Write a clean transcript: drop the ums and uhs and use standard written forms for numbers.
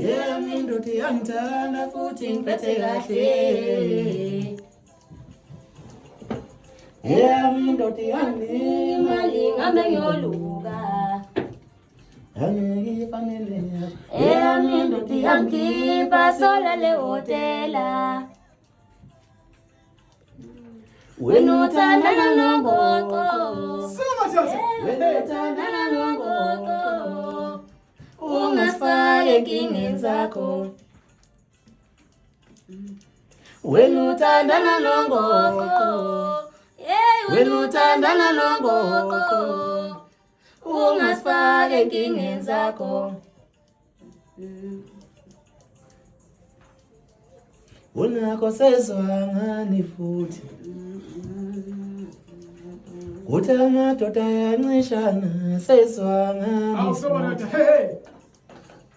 yami ndoda yangithanda futhi ngiphethe kahle yami ndoda yanginika imali ngambe ngiyoluka angifanele yami ndoda yangikhipha solale hotela wena uthandana nogogo wena uthandana nogogo ungasifake enkingeni zakho wena uthandana nogogo wena uthandana nogogo ungasifake enkingeni zakho unakho sezwangani futhi uthi amadoda ayancishana sezwangani futhi